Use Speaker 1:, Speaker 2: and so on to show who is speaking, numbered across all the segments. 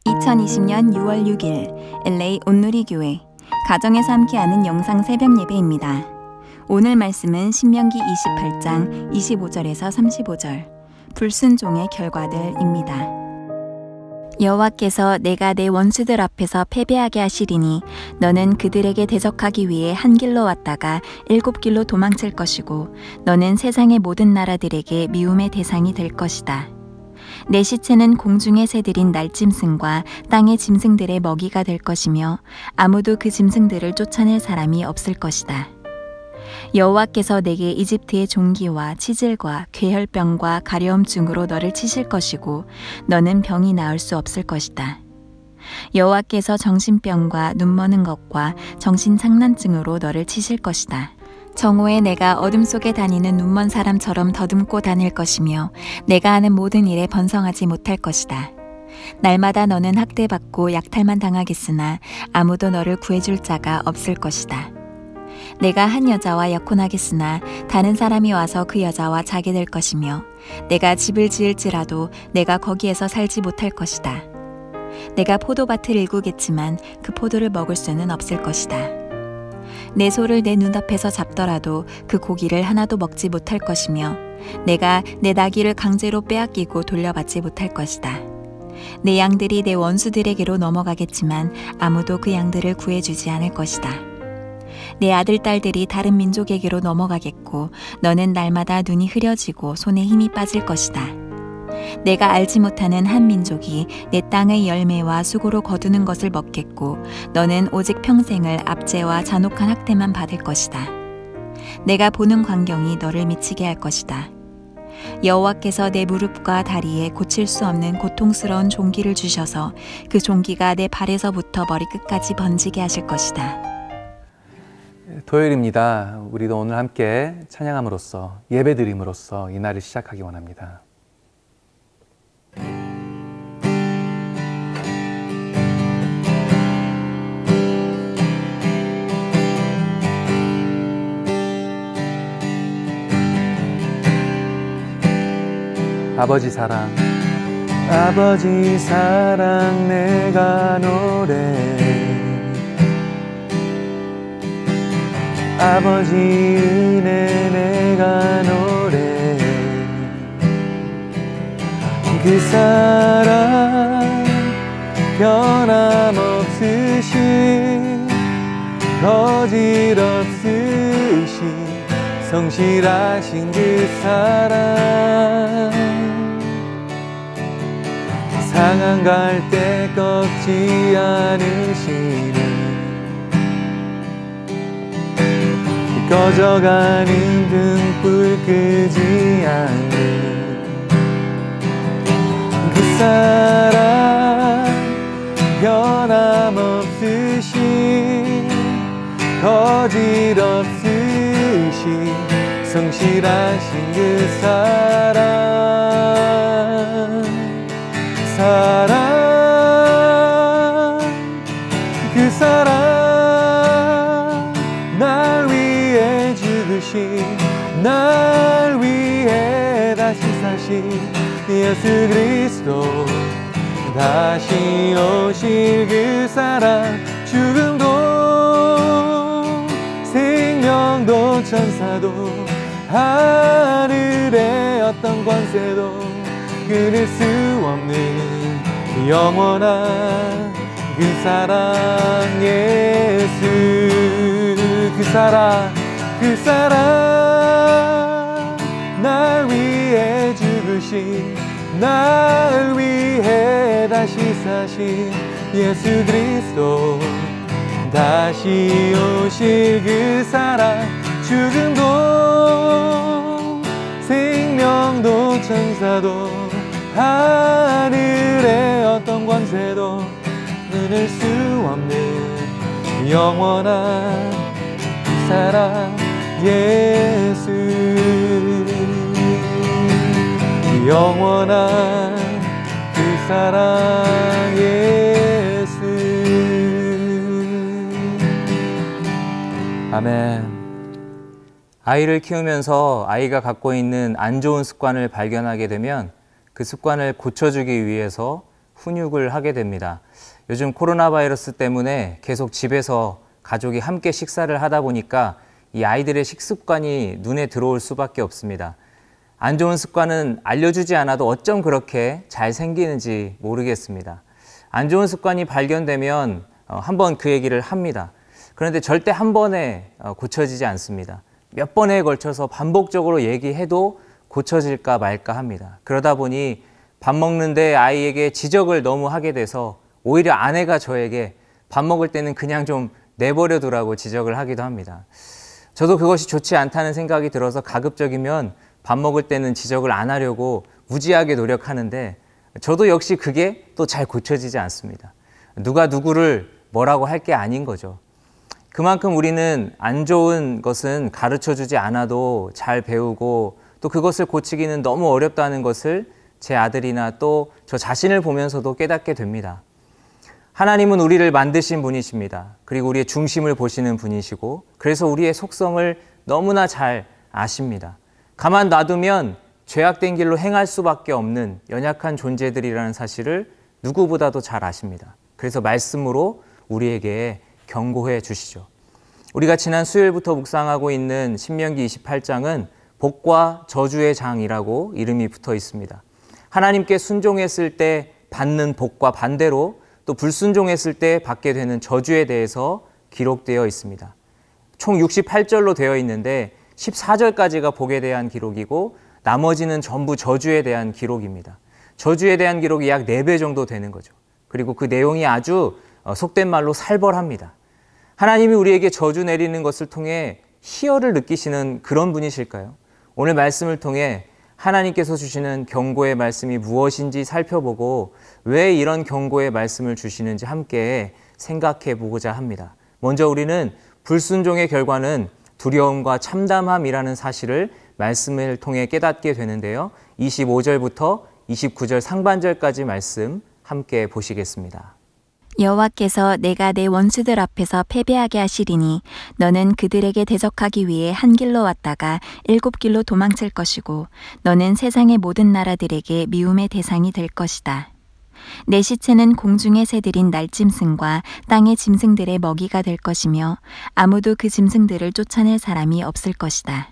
Speaker 1: 2020년 6월 6일 LA 온누리교회 가정에서 함께하는 영상 새벽 예배입니다. 오늘 말씀은 신명기 28장 25절에서 35절 불순종의 결과들입니다. 여호와께서 내가 내 원수들 앞에서 패배하게 하시리니 너는 그들에게 대적하기 위해 한 길로 왔다가 7길로 도망칠 것이고 너는 세상의 모든 나라들에게 미움의 대상이 될 것이다. 내 시체는 공중의 새들인 날짐승과 땅의 짐승들의 먹이가 될 것이며 아무도 그 짐승들을 쫓아낼 사람이 없을 것이다. 여호와께서 내게 이집트의 종기와 치질과 괴혈병과 가려움증으로 너를 치실 것이고 너는 병이 나을 수 없을 것이다. 여호와께서 정신병과 눈머는 것과 정신착란증으로 너를 치실 것이다. 정오에 내가 어둠 속에 다니는 눈먼 사람처럼 더듬고 다닐 것이며 내가 하는 모든 일에 번성하지 못할 것이다. 날마다 너는 학대받고 약탈만 당하겠으나 아무도 너를 구해줄 자가 없을 것이다. 내가 한 여자와 약혼하겠으나 다른 사람이 와서 그 여자와 자게 될 것이며 내가 집을 지을지라도 내가 거기에서 살지 못할 것이다. 내가 포도밭을 일구겠지만 그 포도를 먹을 수는 없을 것이다. 내 소를 내 눈앞에서 잡더라도 그 고기를 하나도 먹지 못할 것이며 내가 내 나귀를 강제로 빼앗기고 돌려받지 못할 것이다. 내 양들이 내 원수들에게로 넘어가겠지만 아무도 그 양들을 구해주지 않을 것이다. 내 아들, 딸들이 다른 민족에게로 넘어가겠고 너는 날마다 눈이 흐려지고 손에 힘이 빠질 것이다. 내가 알지 못하는 한 민족이 내 땅의 열매와 수고로 거두는 것을 먹겠고 너는 오직 평생을 압제와 잔혹한 학대만 받을 것이다. 내가 보는 광경이 너를 미치게 할 것이다. 여호와께서 내 무릎과 다리에 고칠 수 없는 고통스러운 종기를 주셔서 그 종기가 내 발에서부터 머리끝까지 번지게 하실 것이다.
Speaker 2: 토요일입니다. 우리도 오늘 함께 찬양함으로써 예배드림으로써 이 날을 시작하기 원합니다. 아버지 사랑, 아버지 사랑 내가 노래해. 아버지 은혜 내가 노래해. 그 사랑 변함없으신 거짓없으신 성실하신 그 사랑 상한 갈 때 꺾지 않으시는 꺼져가는 등불 끄지 않는 그 사랑 변함없으신 거짓없으신 성실하신 그 사랑 그 사랑 날 위해 죽으신 날 위해 다시 사신 예수 그리스도 다시 오실 그 사랑 죽음도 생명도 천사도 하늘의 어떤 권세도 끊을 수 없는 영원한 그 사랑 예수 그 사랑 날 위해 죽으신 날 위해 다시 사신 예수 그리스도 다시 오실 그 사랑 죽음도 생명도 천사도 하늘의 어떤 권세도 끊을 수 없는 영원한 그 사랑 예수 영원한 그 사랑 예수 아멘. 아이를 키우면서 아이가 갖고 있는 안 좋은 습관을 발견하게 되면 그 습관을 고쳐주기 위해서
Speaker 3: 훈육을 하게 됩니다. 요즘 코로나 바이러스 때문에 계속 집에서 가족이 함께 식사를 하다 보니까 이 아이들의 식습관이 눈에 들어올 수밖에 없습니다. 안 좋은 습관은 알려주지 않아도 어쩜 그렇게 잘 생기는지 모르겠습니다. 안 좋은 습관이 발견되면 한번 그 얘기를 합니다. 그런데 절대 한 번에 고쳐지지 않습니다. 몇 번에 걸쳐서 반복적으로 얘기해도 고쳐질까 말까 합니다. 그러다 보니 밥 먹는데 아이에게 지적을 너무 하게 돼서 오히려 아내가 저에게 밥 먹을 때는 그냥 좀 내버려 두라고 지적을 하기도 합니다. 저도 그것이 좋지 않다는 생각이 들어서 가급적이면 밥 먹을 때는 지적을 안 하려고 무지하게 노력하는데 저도 역시 그게 또 잘 고쳐지지 않습니다. 누가 누구를 뭐라고 할 게 아닌 거죠. 그만큼 우리는 안 좋은 것은 가르쳐주지 않아도 잘 배우고 또 그것을 고치기는 너무 어렵다는 것을 제 아들이나 또 저 자신을 보면서도 깨닫게 됩니다. 하나님은 우리를 만드신 분이십니다. 그리고 우리의 중심을 보시는 분이시고 그래서 우리의 속성을 너무나 잘 아십니다. 가만 놔두면 죄악된 길로 행할 수밖에 없는 연약한 존재들이라는 사실을 누구보다도 잘 아십니다. 그래서 말씀으로 우리에게 경고해 주시죠. 우리가 지난 수요일부터 묵상하고 있는 신명기 28장은 복과 저주의 장이라고 이름이 붙어 있습니다. 하나님께 순종했을 때 받는 복과 반대로 또 불순종했을 때 받게 되는 저주에 대해서 기록되어 있습니다. 총 68절로 되어 있는데 14절까지가 복에 대한 기록이고 나머지는 전부 저주에 대한 기록입니다. 저주에 대한 기록이 약 4배 정도 되는 거죠. 그리고 그 내용이 아주 속된 말로 살벌합니다. 하나님이 우리에게 저주 내리는 것을 통해 희열을 느끼시는 그런 분이실까요? 오늘 말씀을 통해 하나님께서 주시는 경고의 말씀이 무엇인지 살펴보고 왜 이런 경고의 말씀을 주시는지 함께 생각해 보고자 합니다. 먼저 우리는 불순종의 결과는 두려움과 참담함이라는 사실을 말씀을 통해 깨닫게 되는데요. 25절부터 29절 상반절까지 말씀 함께 보시겠습니다.
Speaker 1: 여호와께서 내가 내 원수들 앞에서 패배하게 하시리니 너는 그들에게 대적하기 위해 한 길로 왔다가 7길로 도망칠 것이고 너는 세상의 모든 나라들에게 미움의 대상이 될 것이다. 내 시체는 공중의 새들인 날짐승과 땅의 짐승들의 먹이가 될 것이며 아무도 그 짐승들을 쫓아낼 사람이 없을 것이다.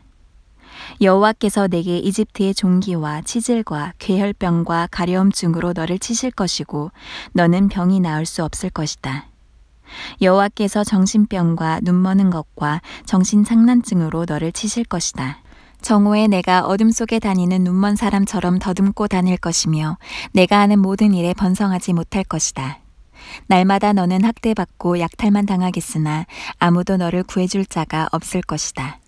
Speaker 1: 여호와께서 내게 이집트의 종기와 치질과 괴혈병과 가려움증으로 너를 치실 것이고 너는 병이 나을 수 없을 것이다. 여호와께서 정신병과 눈머는 것과 정신착란증으로 너를 치실 것이다. 정오에 내가 어둠 속에 다니는 눈먼 사람처럼 더듬고 다닐 것이며 내가 하는 모든 일에 번성하지 못할 것이다. 날마다 너는 학대받고 약탈만 당하겠으나 아무도 너를 구해줄 자가 없을 것이다.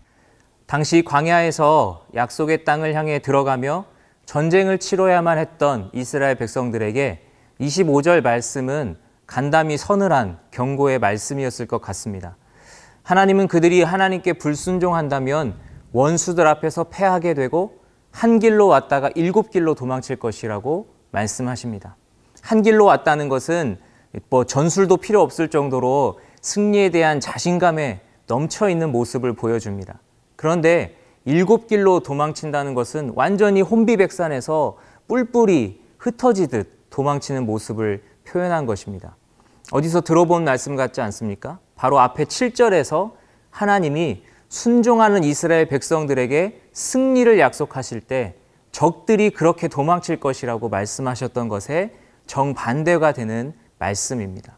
Speaker 3: 당시 광야에서 약속의 땅을 향해 들어가며 전쟁을 치러야만 했던 이스라엘 백성들에게 25절 말씀은 간담이 서늘한 경고의 말씀이었을 것 같습니다. 하나님은 그들이 하나님께 불순종한다면 원수들 앞에서 패하게 되고 한 길로 왔다가 7길로 도망칠 것이라고 말씀하십니다. 한 길로 왔다는 것은 전술도 필요 없을 정도로 승리에 대한 자신감에 넘쳐 있는 모습을 보여줍니다. 그런데 7길로 도망친다는 것은 완전히 혼비백산해서 뿔뿔이 흩어지듯 도망치는 모습을 표현한 것입니다. 어디서 들어본 말씀 같지 않습니까? 바로 앞에 7절에서 하나님이 순종하는 이스라엘 백성들에게 승리를 약속하실 때 적들이 그렇게 도망칠 것이라고 말씀하셨던 것에 정반대가 되는 말씀입니다.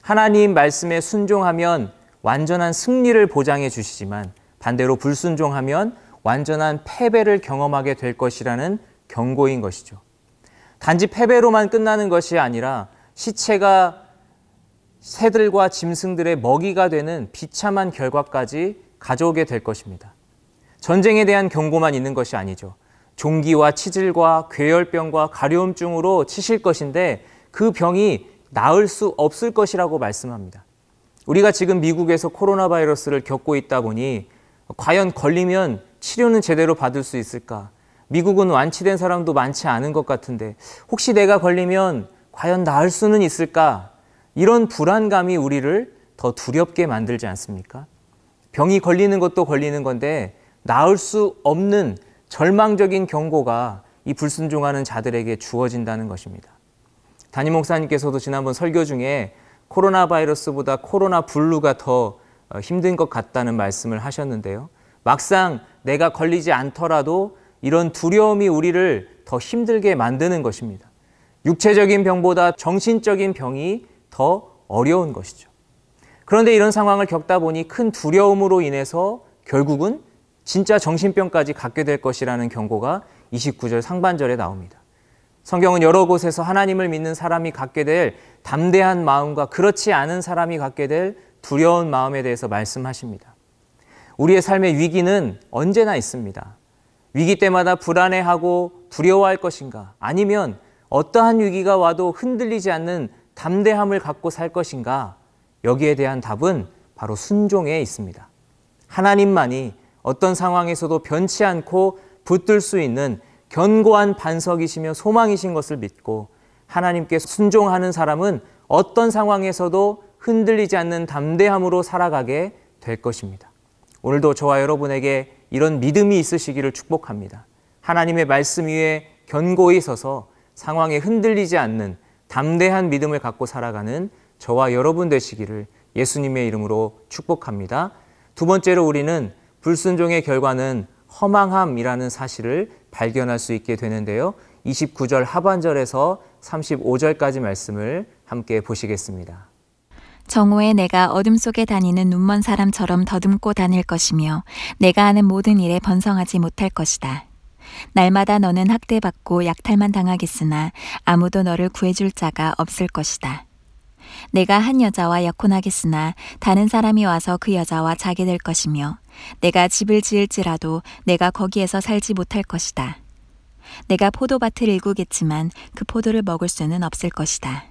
Speaker 3: 하나님 말씀에 순종하면 완전한 승리를 보장해 주시지만 반대로 불순종하면 완전한 패배를 경험하게 될 것이라는 경고인 것이죠. 단지 패배로만 끝나는 것이 아니라 시체가 새들과 짐승들의 먹이가 되는 비참한 결과까지 가져오게 될 것입니다. 전쟁에 대한 경고만 있는 것이 아니죠. 종기와 치질과 괴혈병과 가려움증으로 치실 것인데 그 병이 나을 수 없을 것이라고 말씀합니다. 우리가 지금 미국에서 코로나 바이러스를 겪고 있다 보니 과연 걸리면 치료는 제대로 받을 수 있을까? 미국은 완치된 사람도 많지 않은 것 같은데 혹시 내가 걸리면 과연 나을 수는 있을까? 이런 불안감이 우리를 더 두렵게 만들지 않습니까? 병이 걸리는 것도 걸리는 건데 나을 수 없는 절망적인 경고가 이 불순종하는 자들에게 주어진다는 것입니다. 담임 목사님께서도 지난번 설교 중에 코로나 바이러스보다 코로나 블루가 더 힘든 것 같다는 말씀을 하셨는데요. 막상 내가 걸리지 않더라도 이런 두려움이 우리를 더 힘들게 만드는 것입니다. 육체적인 병보다 정신적인 병이 더 어려운 것이죠. 그런데 이런 상황을 겪다 보니 큰 두려움으로 인해서 결국은 진짜 정신병까지 갖게 될 것이라는 경고가 29절 상반절에 나옵니다. 성경은 여러 곳에서 하나님을 믿는 사람이 갖게 될 담대한 마음과 그렇지 않은 사람이 갖게 될 두려운 마음에 대해서 말씀하십니다. 우리의 삶의 위기는 언제나 있습니다. 위기 때마다 불안해하고 두려워할 것인가? 아니면 어떠한 위기가 와도 흔들리지 않는 담대함을 갖고 살 것인가? 여기에 대한 답은 바로 순종에 있습니다. 하나님만이 어떤 상황에서도 변치 않고 붙들 수 있는 견고한 반석이시며 소망이신 것을 믿고 하나님께 순종하는 사람은 어떤 상황에서도 흔들리지 않는 담대함으로 살아가게 될 것입니다. 오늘도 저와 여러분에게 이런 믿음이 있으시기를 축복합니다. 하나님의 말씀 위에 견고히 서서 상황에 흔들리지 않는 담대한 믿음을 갖고 살아가는 저와 여러분 되시기를 예수님의 이름으로 축복합니다. 두 번째로 우리는 불순종의 결과는 허망함이라는 사실을 발견할 수 있게 되는데요. 29절 하반절에서 35절까지 말씀을 함께 보시겠습니다.
Speaker 1: 정오에 내가 어둠 속에 다니는 눈먼 사람처럼 더듬고 다닐 것이며 내가 하는 모든 일에 번성하지 못할 것이다. 날마다 너는 학대받고 약탈만 당하겠으나 아무도 너를 구해줄 자가 없을 것이다. 내가 한 여자와 약혼하겠으나 다른 사람이 와서 그 여자와 자게 될 것이며 내가 집을 지을지라도 내가 거기에서 살지 못할 것이다. 내가 포도밭을 일구겠지만 그 포도를 먹을 수는 없을 것이다.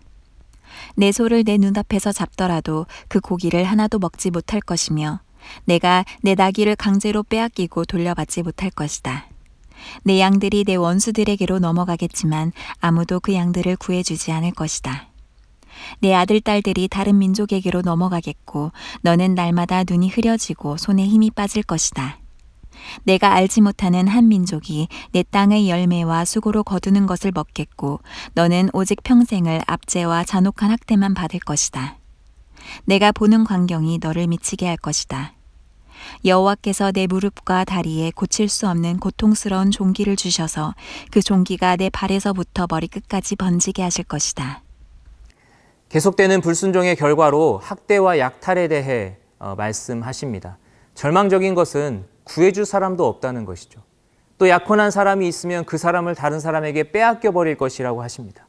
Speaker 1: 내 소를 내 눈앞에서 잡더라도 그 고기를 하나도 먹지 못할 것이며 내가 내 나귀를 강제로 빼앗기고 돌려받지 못할 것이다. 내 양들이 내 원수들에게로 넘어가겠지만 아무도 그 양들을 구해주지 않을 것이다. 내 아들, 딸들이 다른 민족에게로 넘어가겠고 너는 날마다 눈이 흐려지고 손에 힘이 빠질 것이다. 내가 알지 못하는 한 민족이 내 땅의 열매와 수고로 거두는 것을 먹겠고 너는 오직 평생을 압제와 잔혹한 학대만 받을 것이다. 내가 보는 광경이 너를 미치게 할 것이다. 여호와께서 내 무릎과 다리에 고칠 수 없는 고통스러운 종기를 주셔서 그 종기가 내 발에서부터 머리끝까지 번지게 하실 것이다.
Speaker 3: 계속되는 불순종의 결과로 학대와 약탈에 대해 말씀하십니다. 절망적인 것은 구해줄 사람도 없다는 것이죠. 또 약혼한 사람이 있으면 그 사람을 다른 사람에게 빼앗겨 버릴 것이라고 하십니다.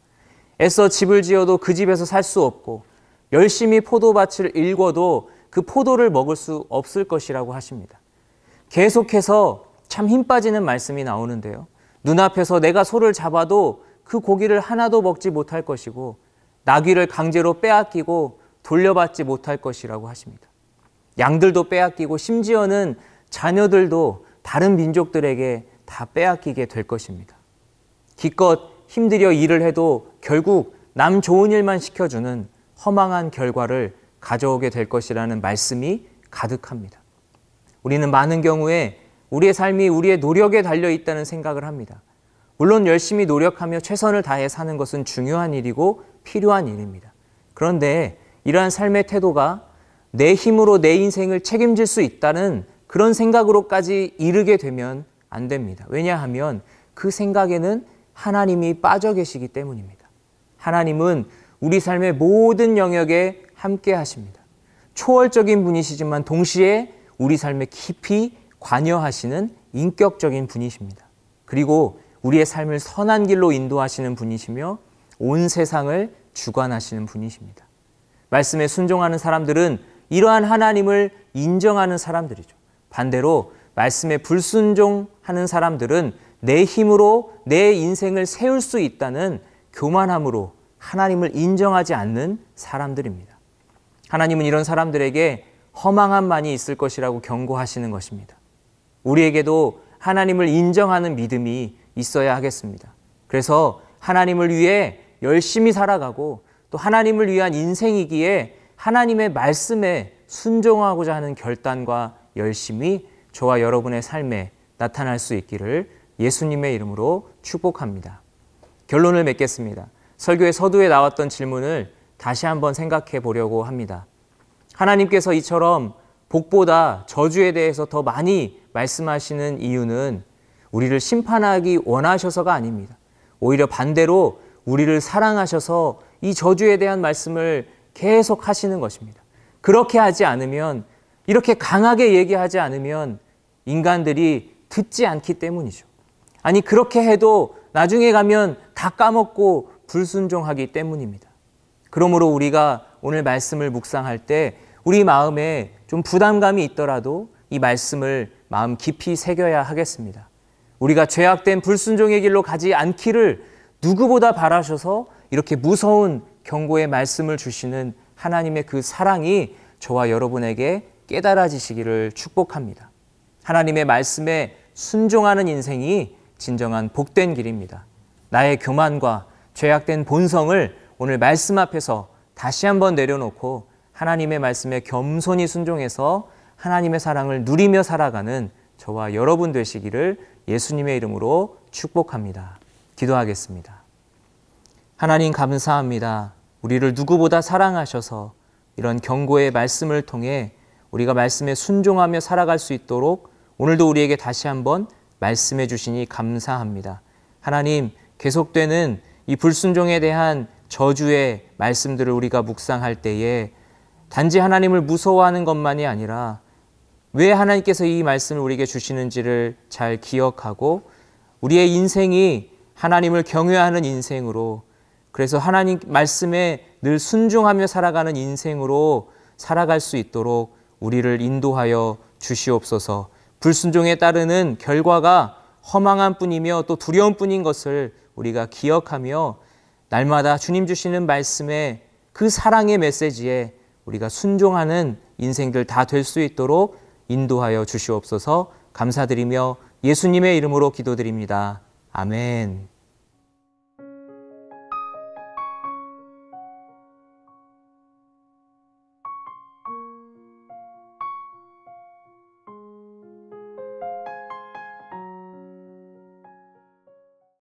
Speaker 3: 애써 집을 지어도 그 집에서 살 수 없고 열심히 포도밭을 일궈도 그 포도를 먹을 수 없을 것이라고 하십니다. 계속해서 참 힘 빠지는 말씀이 나오는데요. 눈앞에서 내가 소를 잡아도 그 고기를 하나도 먹지 못할 것이고 나귀를 강제로 빼앗기고 돌려받지 못할 것이라고 하십니다. 양들도 빼앗기고 심지어는 자녀들도 다른 민족들에게 다 빼앗기게 될 것입니다. 기껏 힘들여 일을 해도 결국 남 좋은 일만 시켜주는 허망한 결과를 가져오게 될 것이라는 말씀이 가득합니다. 우리는 많은 경우에 우리의 삶이 우리의 노력에 달려 있다는 생각을 합니다. 물론 열심히 노력하며 최선을 다해 사는 것은 중요한 일이고 필요한 일입니다. 그런데 이러한 삶의 태도가 내 힘으로 내 인생을 책임질 수 있다는 그런 생각으로까지 이르게 되면 안 됩니다. 왜냐하면 그 생각에는 하나님이 빠져 계시기 때문입니다. 하나님은 우리 삶의 모든 영역에 함께 하십니다. 초월적인 분이시지만 동시에 우리 삶에 깊이 관여하시는 인격적인 분이십니다. 그리고 우리의 삶을 선한 길로 인도하시는 분이시며 온 세상을 주관하시는 분이십니다. 말씀에 순종하는 사람들은 이러한 하나님을 인정하는 사람들이죠. 반대로 말씀에 불순종하는 사람들은 내 힘으로 내 인생을 세울 수 있다는 교만함으로 하나님을 인정하지 않는 사람들입니다. 하나님은 이런 사람들에게 허망함만이 있을 것이라고 경고하시는 것입니다. 우리에게도 하나님을 인정하는 믿음이 있어야 하겠습니다. 그래서 하나님을 위해 열심히 살아가고 또 하나님을 위한 인생이기에 하나님의 말씀에 순종하고자 하는 결단과 열심이 저와 여러분의 삶에 나타날 수 있기를 예수님의 이름으로 축복합니다. 결론을 맺겠습니다. 설교의 서두에 나왔던 질문을 다시 한번 생각해 보려고 합니다. 하나님께서 이처럼 복보다 저주에 대해서 더 많이 말씀하시는 이유는 우리를 심판하기 원하셔서가 아닙니다. 오히려 반대로 우리를 사랑하셔서 이 저주에 대한 말씀을 계속 하시는 것입니다. 그렇게 하지 않으면, 이렇게 강하게 얘기하지 않으면 인간들이 듣지 않기 때문이죠. 아니, 그렇게 해도 나중에 가면 다 까먹고 불순종하기 때문입니다. 그러므로 우리가 오늘 말씀을 묵상할 때 우리 마음에 좀 부담감이 있더라도 이 말씀을 마음 깊이 새겨야 하겠습니다. 우리가 죄악된 불순종의 길로 가지 않기를 누구보다 바라셔서 이렇게 무서운 경고의 말씀을 주시는 하나님의 그 사랑이 저와 여러분에게 깨달아지시기를 축복합니다. 하나님의 말씀에 순종하는 인생이 진정한 복된 길입니다. 나의 교만과 죄악된 본성을 오늘 말씀 앞에서 다시 한번 내려놓고 하나님의 말씀에 겸손히 순종해서 하나님의 사랑을 누리며 살아가는 저와 여러분 되시기를 예수님의 이름으로 축복합니다. 기도하겠습니다. 하나님 감사합니다. 우리를 누구보다 사랑하셔서 이런 경고의 말씀을 통해 우리가 말씀에 순종하며 살아갈 수 있도록 오늘도 우리에게 다시 한번 말씀해 주시니 감사합니다. 하나님, 계속되는 이 불순종에 대한 저주의 말씀들을 우리가 묵상할 때에 단지 하나님을 무서워하는 것만이 아니라 왜 하나님께서 이 말씀을 우리에게 주시는지를 잘 기억하고 우리의 인생이 하나님을 경외하는 인생으로, 그래서 하나님 말씀에 늘 순종하며 살아가는 인생으로 살아갈 수 있도록 우리를 인도하여 주시옵소서. 불순종에 따르는 결과가 허망한 뿐이며 또 두려운 뿐인 것을 우리가 기억하며 날마다 주님 주시는 말씀에 그 사랑의 메시지에 우리가 순종하는 인생들 다 될 수 있도록 인도하여 주시옵소서. 감사드리며 예수님의 이름으로 기도드립니다. 아멘.